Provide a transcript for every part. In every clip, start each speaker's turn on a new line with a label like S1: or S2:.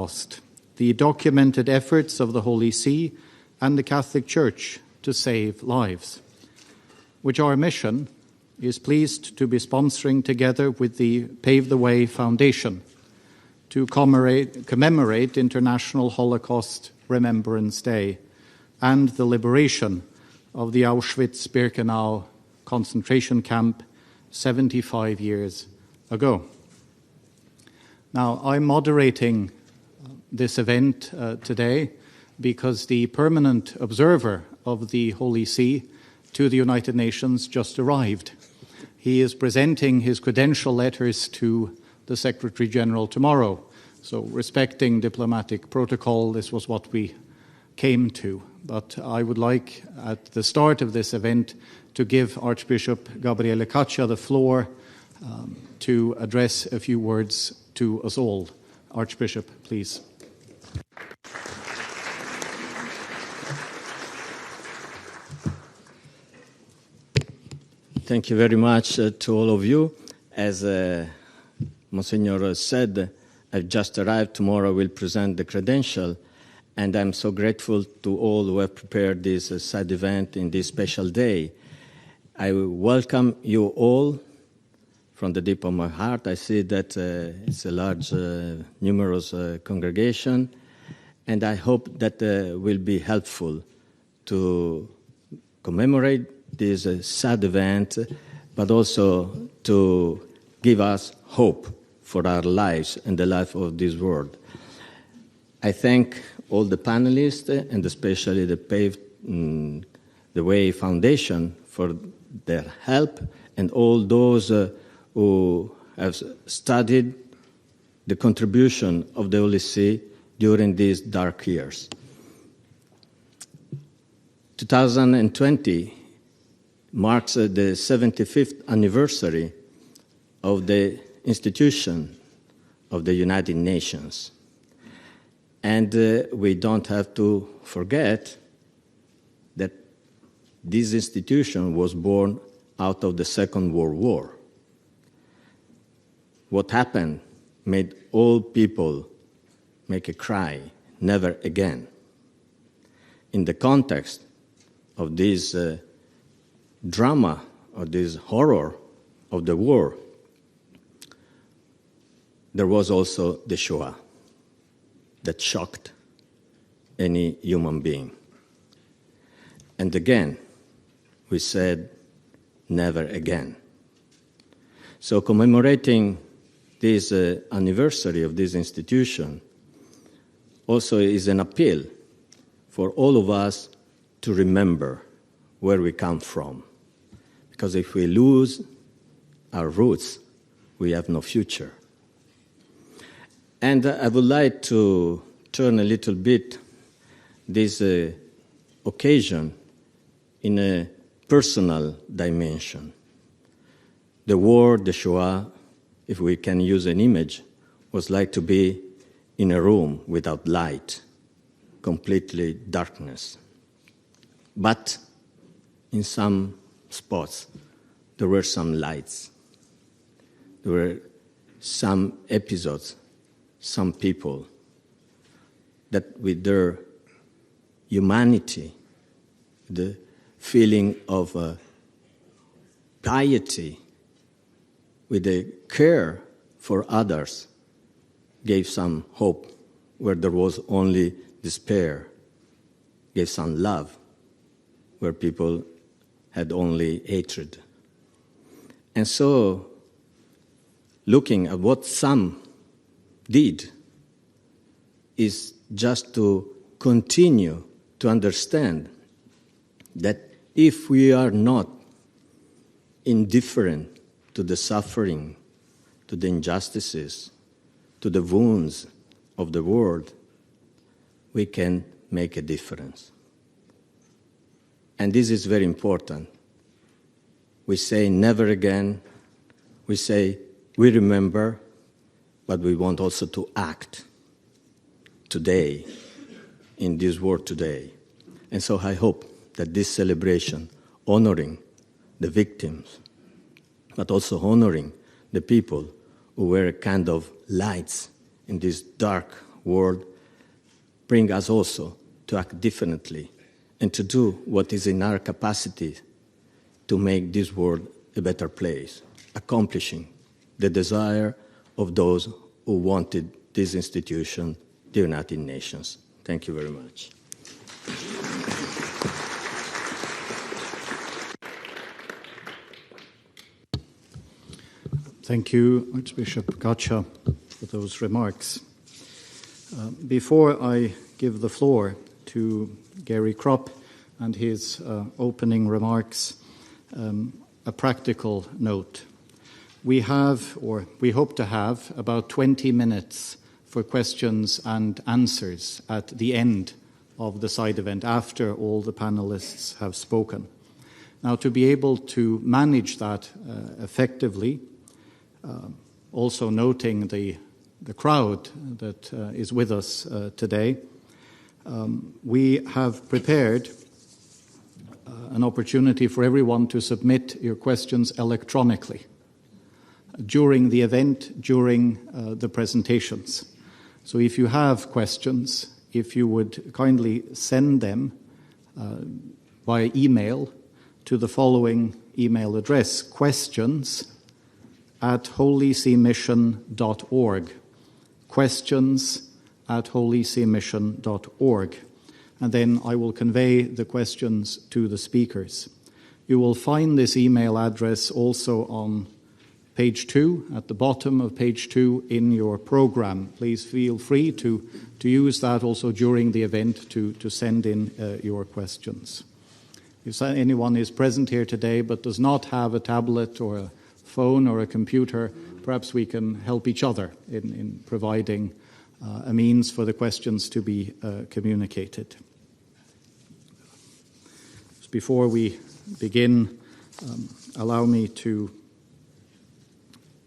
S1: Holocaust, the documented efforts of the Holy See and the Catholic Church to save lives, which our mission is pleased to be sponsoring together with the Pave the Way Foundation to commemorate International Holocaust Remembrance Day and the liberation of the Auschwitz-Birkenau concentration camp 75 years ago. Now, I'm moderating this event today because the permanent observer of the Holy See to the United Nations just arrived. He is presenting his credential letters to the Secretary General tomorrow. So, respecting diplomatic protocol, this was what we came to. But I would like, at the start of this event, to give Archbishop Gabriele Caccia the floor to address a few words to us all. Archbishop, please.
S2: Thank you very much to all of you. As Monsignor said, I've just arrived. Tomorrow I will present the credential, and I'm so grateful to all who have prepared this side event in this special day. I welcome you all from the deep of my heart. I see that it's a large, numerous congregation, and I hope that will be helpful to commemorate this sad event, but also to give us hope for our lives and the life of this world. I thank all the panelists and especially the Pave the Way Foundation for their help, and all those who have studied the contribution of the Holy See during these dark years. 2020 marks the 75th anniversary of the institution of the United Nations. And we don't have to forget that this institution was born out of the Second World War. What happened made all people make a cry, never again. In the context of this drama or this horror of the war, there was also the Shoah that shocked any human being. And again, we said, never again. So commemorating this anniversary of this institution also is an appeal for all of us to remember where we come from. Because if we lose our roots, we have no future. And I would like to turn a little bit this occasion in a personal dimension. The war, the Shoah, if we can use an image, was like to be in a room without light, completely darkness. But in some spots, there were some lights. There were some episodes, some people that with their humanity, the feeling of piety, with the care for others, gave some hope where there was only despair, gave some love where people had only hatred. And so, looking at what some did is just to continue to understand that if we are not indifferent to the suffering, to the injustices, to the wounds of the world, we can make a difference. And this is very important. We say never again. We say we remember, but we want also to act today, in this world today. And so I hope that this celebration, honoring the victims, but also honoring the people who were kind of lights in this dark world bring us also to act differently and to do what is in our capacity to make this world a better place, accomplishing the desire of those who wanted this institution, the United Nations. Thank you very much.
S1: Thank you, Archbishop Gaccia, for those remarks. Before I give the floor to Gary Kropp and his opening remarks, a practical note. We have, or we hope to have, about 20 minutes for questions and answers at the end of the side event, after all the panelists have spoken. Now, to be able to manage that effectively, also noting the crowd that is with us today, we have prepared an opportunity for everyone to submit your questions electronically during the event, during the presentations. So if you have questions, if you would kindly send them via email to the following email address: questions@holyseemission.org. questions@holyseemission.org. And then I will convey the questions to the speakers. You will find this email address also on page 2, at the bottom of page 2 in your program. Please feel free to use that also during the event to send in your questions. If anyone is present here today but does not have a tablet or a phone or a computer, perhaps we can help each other in providing a means for the questions to be communicated. Before we begin, allow me to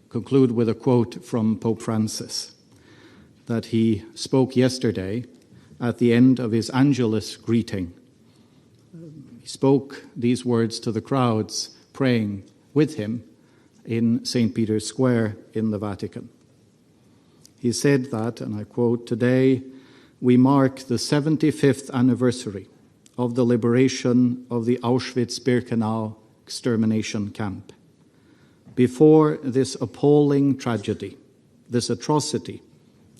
S1: conclude with a quote from Pope Francis that he spoke yesterday at the end of his Angelus greeting. He spoke these words to the crowds praying with him in St. Peter's Square in the Vatican. He said that, and I quote, "Today we mark the 75th anniversary of the liberation of the Auschwitz-Birkenau extermination camp. Before this appalling tragedy, this atrocity,"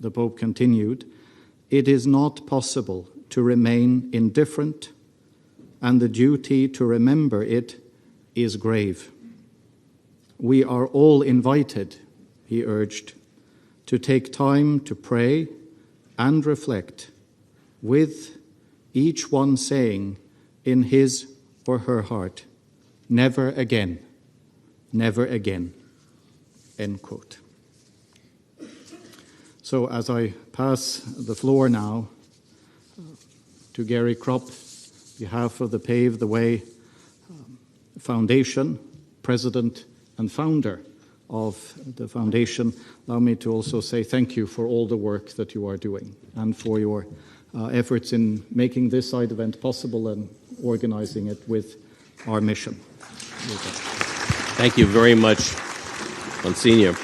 S1: the Pope continued, "it is not possible to remain indifferent, and the duty to remember it is grave. We are all invited," he urged, "to take time to pray and reflect, with each one saying in his or her heart, 'Never again, never again,'" end quote. So as I pass the floor now to Gary Kropp, on behalf of the Pave the Way Foundation, President and founder of the foundation, allow me to also say thank you for all the work that you are doing and for your efforts in making this side event possible and organizing it with our mission.
S3: Thank you very much, Monsignor.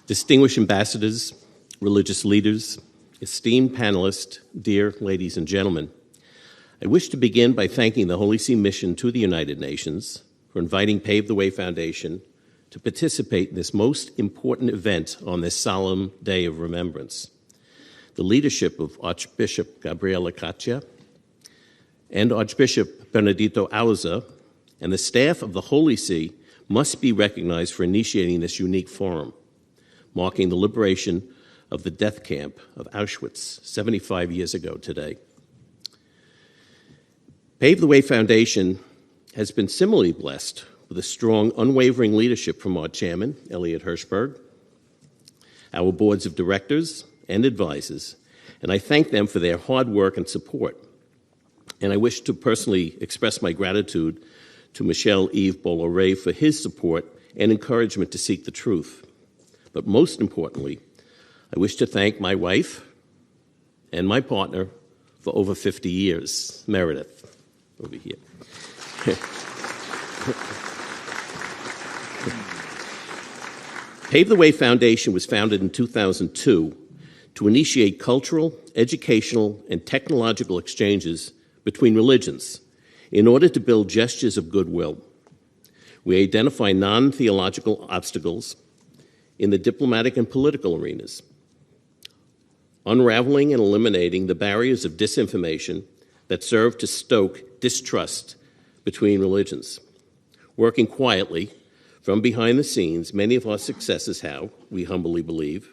S3: Distinguished ambassadors, religious leaders, esteemed panelists, dear ladies and gentlemen, I wish to begin by thanking the Holy See Mission to the United Nations for inviting Pave the Way Foundation to participate in this most important event on this solemn day of remembrance. The leadership of Archbishop Gabriele Caccia and Archbishop Benedetto Auza and the staff of the Holy See must be recognized for initiating this unique forum, marking the liberation of the death camp of Auschwitz 75 years ago today. Pave the Way Foundation has been similarly blessed with a strong, unwavering leadership from our chairman, Elliot Hirschberg, our boards of directors and advisors, and I thank them for their hard work and support. And I wish to personally express my gratitude to Michel-Yves Bolloré for his support and encouragement to seek the truth. But most importantly, I wish to thank my wife and my partner for over 50 years, Meredith, over here. Pave the Way Foundation was founded in 2002 to initiate cultural, educational, and technological exchanges between religions in order to build gestures of goodwill. We identify non-theological obstacles in the diplomatic and political arenas, unraveling and eliminating the barriers of disinformation that serve to stoke distrust between religions. Working quietly from behind the scenes, many of our successes have, we humbly believe,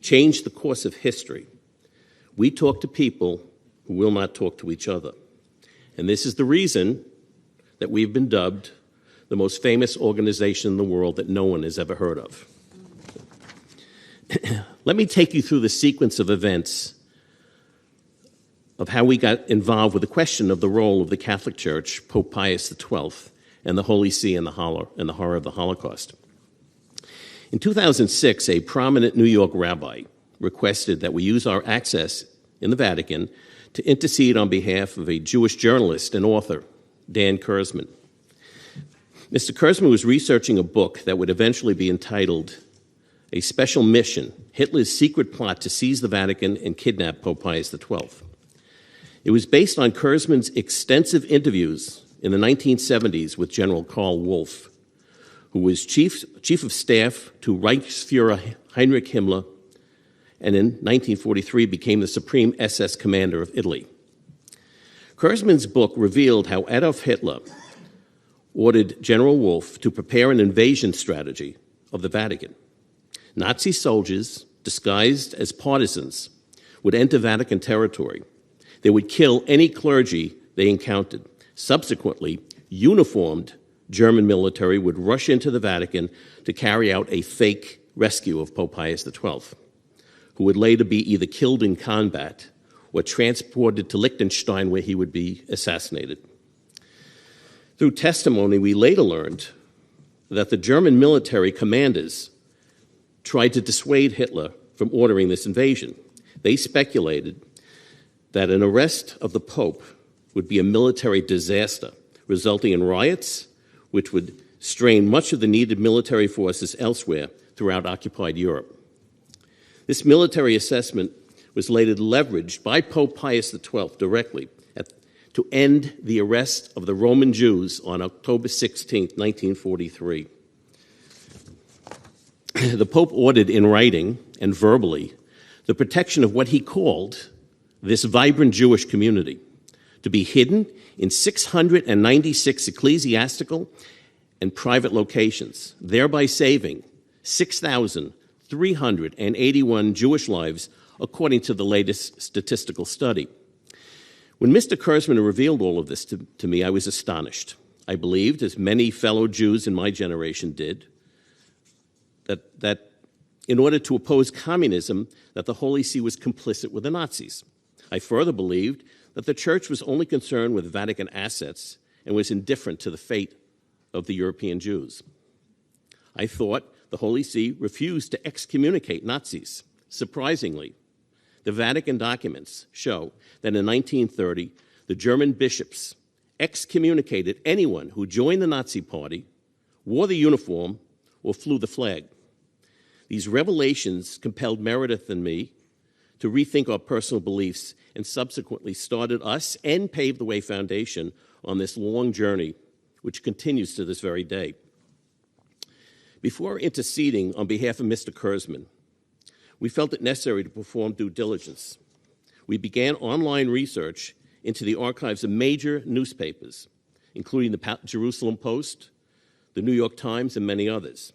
S3: changed the course of history. We talk to people who will not talk to each other. And this is the reason that we've been dubbed the most famous organization in the world that no one has ever heard of. Let me take you through the sequence of events of how we got involved with the question of the role of the Catholic Church, Pope Pius XII, and the Holy See in the horror of the Holocaust. In 2006, a prominent New York rabbi requested that we use our access in the Vatican to intercede on behalf of a Jewish journalist and author, Dan Kurzman. Mr. Kurzman was researching a book that would eventually be entitled A Special Mission, Hitler's Secret Plot to Seize the Vatican and Kidnap Pope Pius XII. It was based on Kurzman's extensive interviews in the 1970s with General Karl Wolff, who was chief of staff to Reichsfuhrer Heinrich Himmler, and in 1943 became the supreme SS commander of Italy. Kurzman's book revealed how Adolf Hitler ordered General Wolff to prepare an invasion strategy of the Vatican. Nazi soldiers, disguised as partisans, would enter Vatican territory. They would kill any clergy they encountered. Subsequently, uniformed German military would rush into the Vatican to carry out a fake rescue of Pope Pius XII, who would later be either killed in combat or transported to Liechtenstein, where he would be assassinated. Through testimony, we later learned that the German military commanders tried to dissuade Hitler from ordering this invasion. They speculated that an arrest of the Pope would be a military disaster, resulting in riots, which would strain much of the needed military forces elsewhere throughout occupied Europe. This military assessment was later leveraged by Pope Pius XII directly to end the arrest of the Roman Jews on October 16, 1943. The Pope ordered in writing and verbally the protection of what he called this vibrant Jewish community to be hidden in 696 ecclesiastical and private locations, thereby saving 6,381 Jewish lives, according to the latest statistical study. When Mr. Kurzman revealed all of this to me, I was astonished. I believed, as many fellow Jews in my generation did, that in order to oppose communism, that the Holy See was complicit with the Nazis. I further believed that the Church was only concerned with Vatican assets and was indifferent to the fate of the European Jews. I thought the Holy See refused to excommunicate Nazis. Surprisingly, the Vatican documents show that in 1930, the German bishops excommunicated anyone who joined the Nazi Party, wore the uniform, or flew the flag. These revelations compelled Meredith and me to rethink our personal beliefs and subsequently started us and Paved the Way Foundation on this long journey, which continues to this very day. Before interceding on behalf of Mr. Kurzman, we felt it necessary to perform due diligence. We began online research into the archives of major newspapers, including the Jerusalem Post, the New York Times, and many others.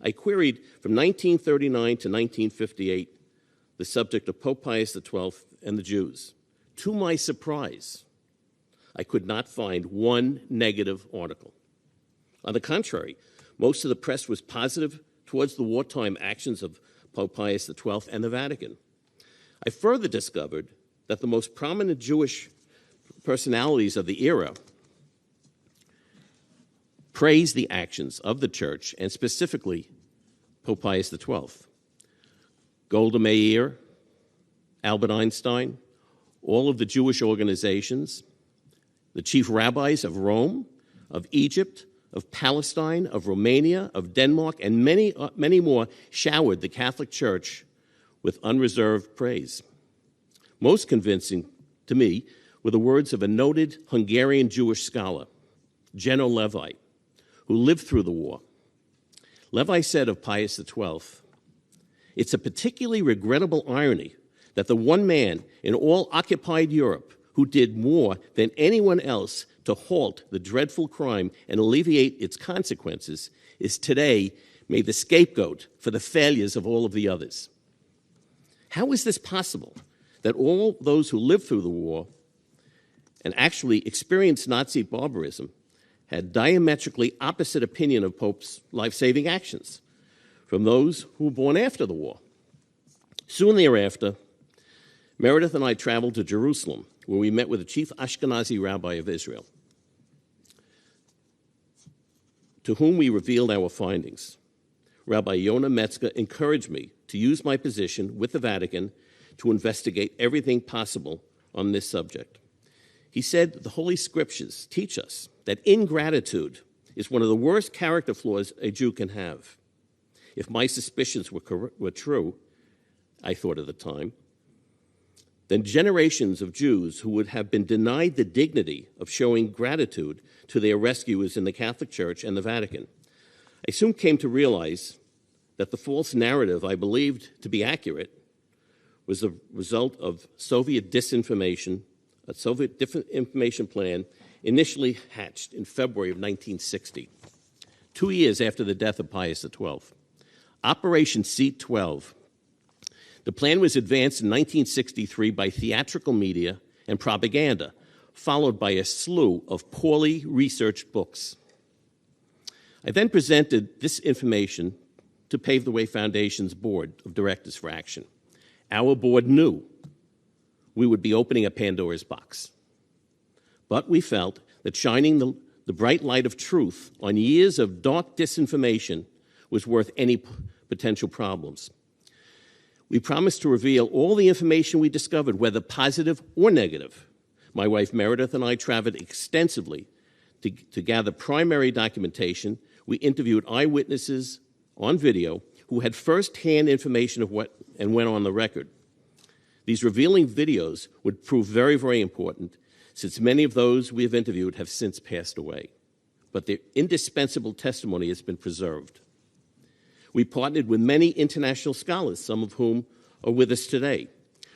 S3: I queried from 1939 to 1958 the subject of Pope Pius XII and the Jews. To my surprise, I could not find one negative article. On the contrary, most of the press was positive towards the wartime actions of Pope Pius XII and the Vatican. I further discovered that the most prominent Jewish personalities of the era praised the actions of the Church, and specifically Pope Pius XII. Golda Meir, Albert Einstein, all of the Jewish organizations, the chief rabbis of Rome, of Egypt, of Palestine, of Romania, of Denmark, and many more showered the Catholic Church with unreserved praise. Most convincing to me were the words of a noted Hungarian Jewish scholar, Jenő Levi, who lived through the war. Levi said of Pius XII, "It's a particularly regrettable irony that the one man in all occupied Europe who did more than anyone else to halt the dreadful crime and alleviate its consequences is today made the scapegoat for the failures of all of the others." How is this possible that all those who lived through the war and actually experienced Nazi barbarism had diametrically opposite opinion of Pope's life-saving actions from those who were born after the war? Soon thereafter, Meredith and I traveled to Jerusalem, where we met with the chief Ashkenazi rabbi of Israel, to whom we revealed our findings. Rabbi Yonah Metzger encouraged me to use my position with the Vatican to investigate everything possible on this subject. He said the Holy Scriptures teach us that ingratitude is one of the worst character flaws a Jew can have. If my suspicions were true, I thought at the time, then generations of Jews who would have been denied the dignity of showing gratitude to their rescuers in the Catholic Church and the Vatican. I soon came to realize that the false narrative I believed to be accurate was the result of Soviet disinformation, a Soviet disinformation plan initially hatched in February of 1960, 2 years after the death of Pius XII. Operation Seat 12. The plan was advanced in 1963 by theatrical media and propaganda, followed by a slew of poorly researched books. I then presented this information to Pave the Way Foundation's Board of Directors for Action. Our board knew we would be opening a Pandora's box. But we felt that shining the bright light of truth on years of dark disinformation was worth any potential problems. We promised to reveal all the information we discovered, whether positive or negative. My wife Meredith and I traveled extensively to gather primary documentation. We interviewed eyewitnesses on video who had first-hand information of what and went on the record. These revealing videos would prove very, very important, since many of those we have interviewed have since passed away. But their indispensable testimony has been preserved. We partnered with many international scholars, some of whom are with us today.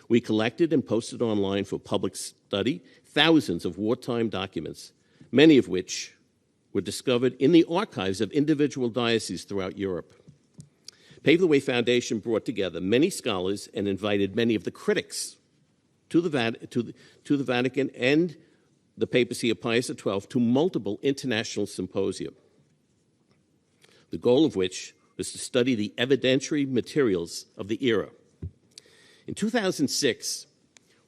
S3: We collected and posted online for public study thousands of wartime documents, many of which were discovered in the archives of individual dioceses throughout Europe. Pave the Way Foundation brought together many scholars and invited many of the critics to the Vatican and the papacy of Pius XII to multiple international symposia, the goal of which was to study the evidentiary materials of the era. In 2006,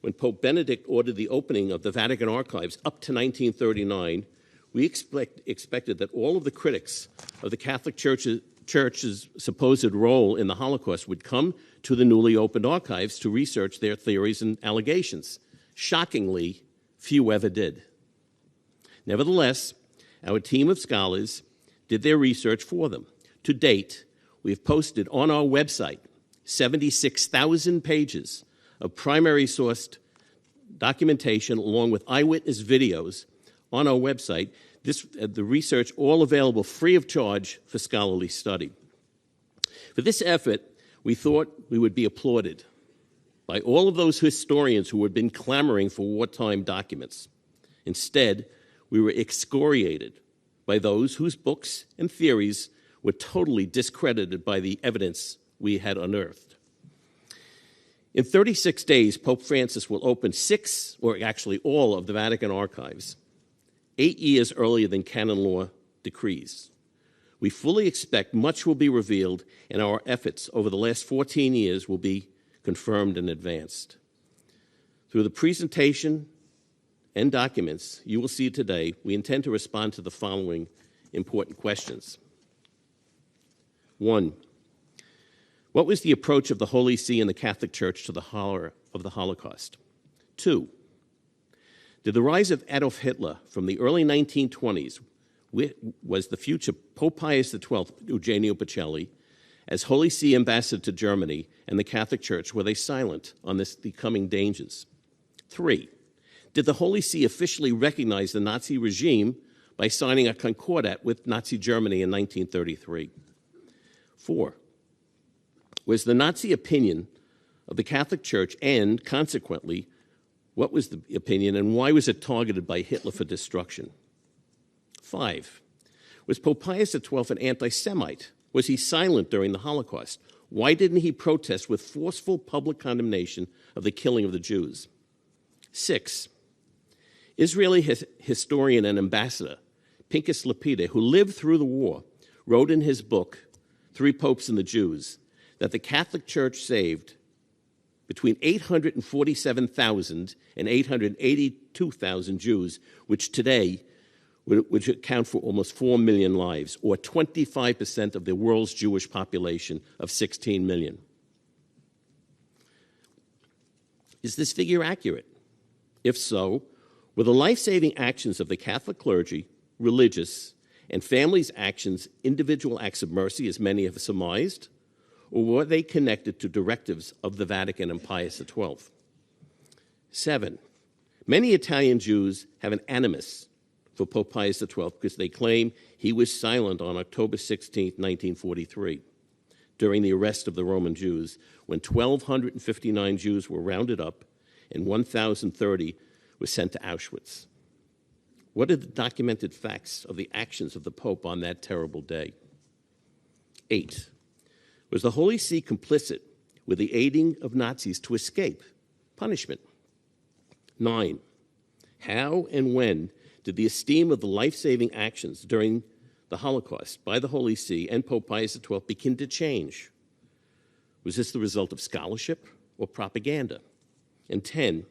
S3: when Pope Benedict ordered the opening of the Vatican archives up to 1939, we expected that all of the critics of the Catholic Church's supposed role in the Holocaust would come to the newly opened archives to research their theories and allegations. Shockingly, few ever did. Nevertheless, our team of scholars did their research for them. To date, we have posted on our website 76,000 pages of primary sourced documentation along with eyewitness videos on our website. The research all available free of charge for scholarly study. For this effort, we thought we would be applauded by all of those historians who had been clamoring for wartime documents. Instead, we were excoriated by those whose books and theories were totally discredited by the evidence we had unearthed. In 36 days, Pope Francis will open 6, or actually all, of the Vatican archives, 8 years earlier than canon law decrees. We fully expect much will be revealed, and our efforts over the last 14 years will be confirmed and advanced. Through the presentation and documents you will see today, we intend to respond to the following important questions. 1, what was the approach of the Holy See and the Catholic Church to the horror of the Holocaust? 2, did the rise of Adolf Hitler from the early 1920s, was the future Pope Pius XII, Eugenio Pacelli, As Holy See ambassador to Germany and the Catholic Church, were they silent on the coming dangers? 3, did the Holy See officially recognize the Nazi regime by signing a concordat with Nazi Germany in 1933? 4, was the Nazi opinion of the Catholic Church, and consequently, what was the opinion and why was it targeted by Hitler for destruction? 5, was Pope Pius XII an anti-Semite? Was he silent during the Holocaust? Why didn't he protest with forceful public condemnation of the killing of the Jews? 6, Israeli historian and ambassador Pinchas Lapide, who lived through the war, wrote in his book, Three Popes and the Jews, that the Catholic Church saved between 847,000 and 882,000 Jews, which today would account for almost 4 million lives, or 25% of the world's Jewish population of 16 million. Is this figure accurate? If so, were the life-saving actions of the Catholic clergy, religious, and families' actions individual acts of mercy, as many have surmised, or were they connected to directives of the Vatican and Pius XII? 7, many Italian Jews have an animus for Pope Pius XII because they claim he was silent on October 16, 1943, during the arrest of the Roman Jews, when 1,259 Jews were rounded up and 1,030 were sent to Auschwitz. What are the documented facts of the actions of the Pope on that terrible day? 8, was the Holy See complicit with the aiding of Nazis to escape punishment? 9, how and when did the esteem of the life-saving actions during the Holocaust by the Holy See and Pope Pius XII begin to change? Was this the result of scholarship or propaganda? And 10,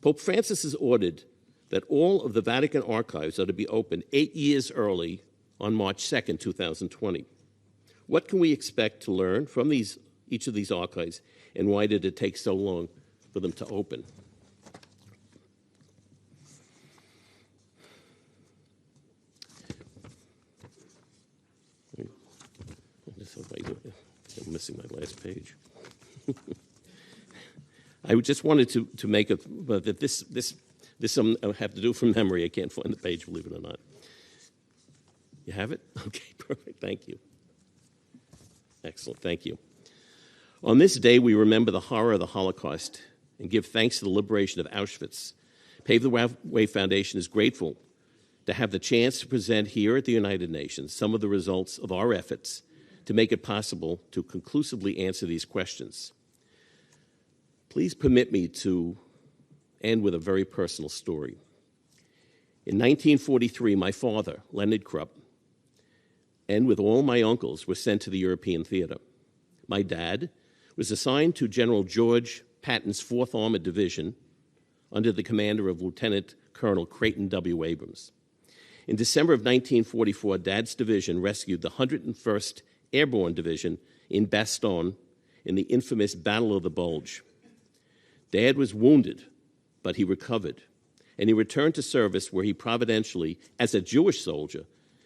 S3: Pope Francis has ordered that all of the Vatican archives are to be opened 8 years early on March 2nd, 2020. What can we expect to learn from each of these archives, and why did it take so long for them to open? I'm missing my last page. I just wanted to make that this I have to do from memory. I can't find the page, believe it or not. You have it? Okay, perfect. Thank you. Excellent. Thank you. On this day, we remember the horror of the Holocaust and give thanks to the liberation of Auschwitz. Pave the Way Foundation is grateful to have the chance to present here at the United Nations some of the results of our efforts to make it possible to conclusively answer these questions. Please permit me to end with a very personal story. In 1943, my father, Leonard Krupp, and with all my uncles, were sent to the European theater. My dad was assigned to General George Patton's 4th Armored Division under the commander of Lieutenant Colonel Creighton W. Abrams. In December of 1944, Dad's division rescued the 101st Airborne Division in Bastogne in the infamous Battle of the Bulge. Dad was wounded, but he recovered, and he returned to service where he providentially, as a Jewish soldier,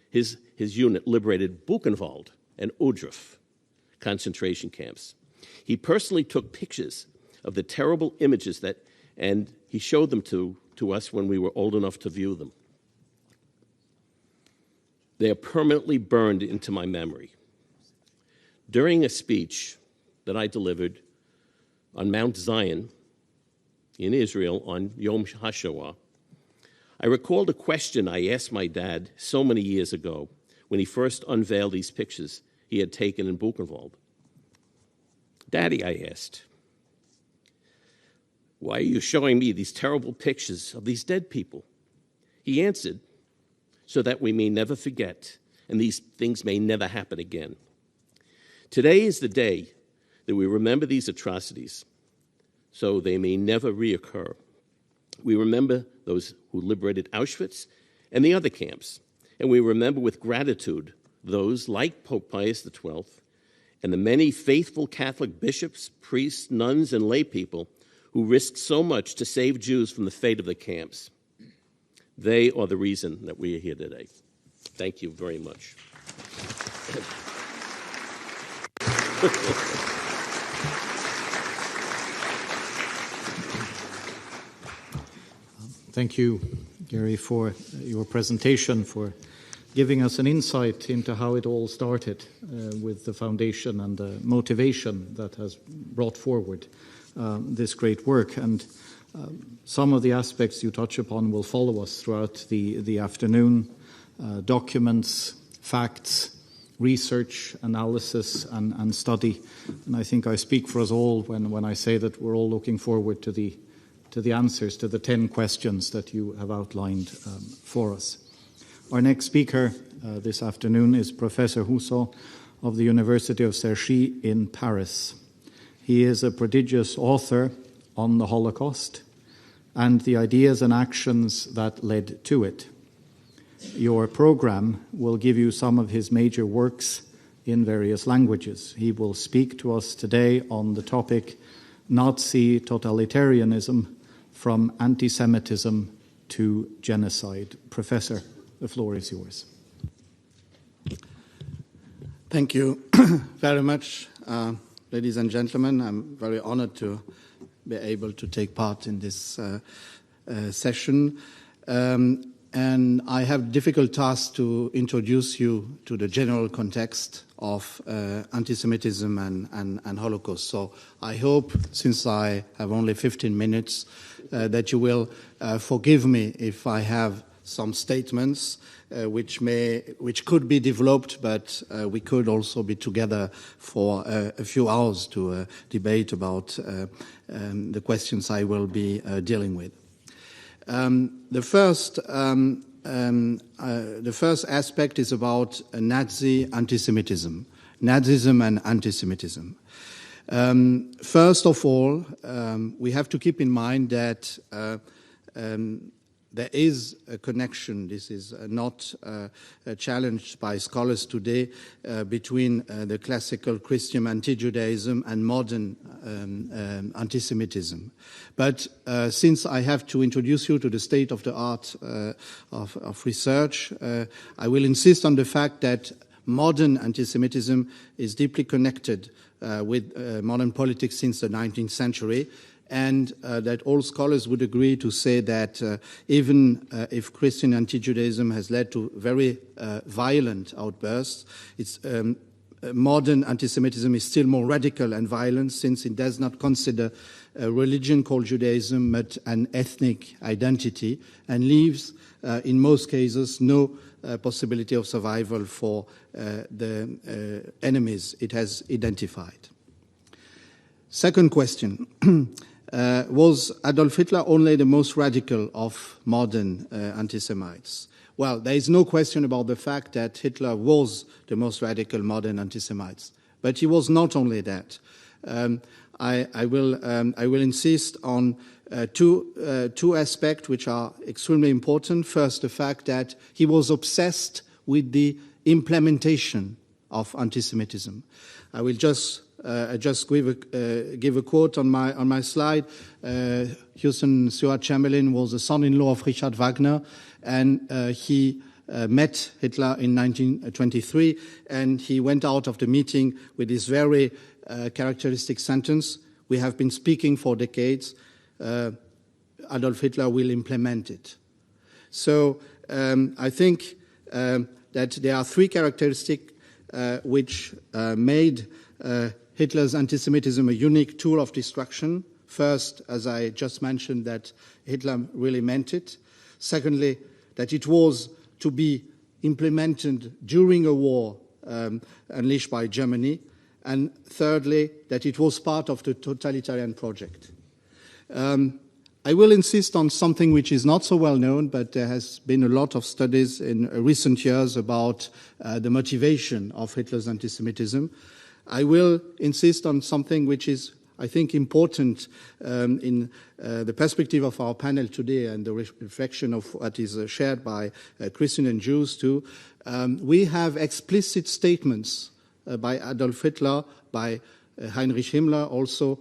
S3: his unit liberated Buchenwald and Ohrdruf concentration camps. He personally took pictures of the terrible images and he showed them to us when we were old enough to view them. They are permanently burned into my memory. During a speech that I delivered on Mount Zion in Israel on Yom HaShoah, I recalled a question I asked my dad so many years ago when he first unveiled these pictures he had taken in Buchenwald. Daddy, I asked, why are you showing me these terrible pictures of these dead people? He answered, so that we may never forget and these things may never happen again. Today is the day that we remember these atrocities so they may never reoccur. We remember those who liberated Auschwitz and the other camps, and we remember with gratitude those like Pope Pius XII and the many faithful Catholic bishops, priests, nuns, and lay people who risked so much to save Jews from the fate of the camps. They are the reason that we are here today. Thank you very much.
S1: Thank you, Gary, for your presentation, for giving us an insight into how it all started with the foundation and the motivation that has brought forward this great work. And some of the aspects you touch upon will follow us throughout the afternoon. Documents, facts, research, analysis, and study. And I think I speak for us all when I say that we're all looking forward to the answers to the 10 questions that you have outlined for us. Our next speaker this afternoon is Professor Houssot of the University of Cergy in Paris. He is a prodigious author on the Holocaust and the ideas and actions that led to it. Your program will give you some of his major works in various languages. He will speak to us today on the topic Nazi totalitarianism, from anti-Semitism to genocide. Professor, the floor is yours.
S4: Thank you very much, ladies and gentlemen. I'm very honored to be able to take part in this session. And I have difficult task to introduce you to the general context of anti-Semitism and Holocaust. So I hope, since I have only 15 minutes, that you will forgive me if I have some statements which could be developed, but we could also be together for a few hours to debate about the questions I will be dealing with. The first aspect is about Nazi anti-Semitism, Nazism and anti-Semitism. First of all, we have to keep in mind that there is a connection, this is not challenged by scholars today, between the classical Christian anti-Judaism and modern anti-Semitism. But since I have to introduce you to the state of the art of research, I will insist on the fact that modern anti-Semitism is deeply connected with modern politics since the 19th century, and that all scholars would agree to say that even if Christian anti-Judaism has led to very violent outbursts, it's modern anti-Semitism is still more radical and violent, since it does not consider a religion called Judaism but an ethnic identity, and leaves in most cases no possibility of survival for the enemies it has identified. Second question. Was Adolf Hitler only the most radical of modern anti-Semites? Well, there is no question about the fact that Hitler was the most radical modern anti-Semites, but he was not only that. I will insist on two aspects which are extremely important. First, the fact that he was obsessed with the implementation of anti-Semitism. I will just give a quote on my slide. Houston Stewart Chamberlain was the son-in-law of Richard Wagner, and he met Hitler in 1923, and he went out of the meeting with this very characteristic sentence: "We have been speaking for decades. Adolf Hitler will implement it." So I think that there are three characteristics which made Hitler's anti-Semitism a unique tool of destruction. First, as I just mentioned, that Hitler really meant it. Secondly, that it was to be implemented during a war unleashed by Germany. And thirdly, that it was part of the totalitarian project. I will insist on something which is not so well known, but there has been a lot of studies in recent years about the motivation of Hitler's anti-Semitism. I will insist on something which is, I think, important in the perspective of our panel today and the reflection of what is shared by Christians and Jews too. We have explicit statements by Adolf Hitler, by Heinrich Himmler also,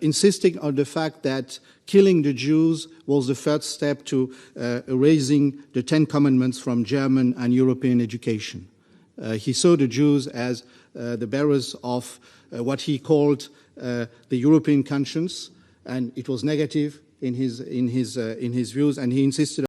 S4: insisting on the fact that killing the Jews was the first step to erasing the Ten Commandments from German and European education. He saw the Jews as the bearers of what he called the European conscience, and it was negative in his views, and he insisted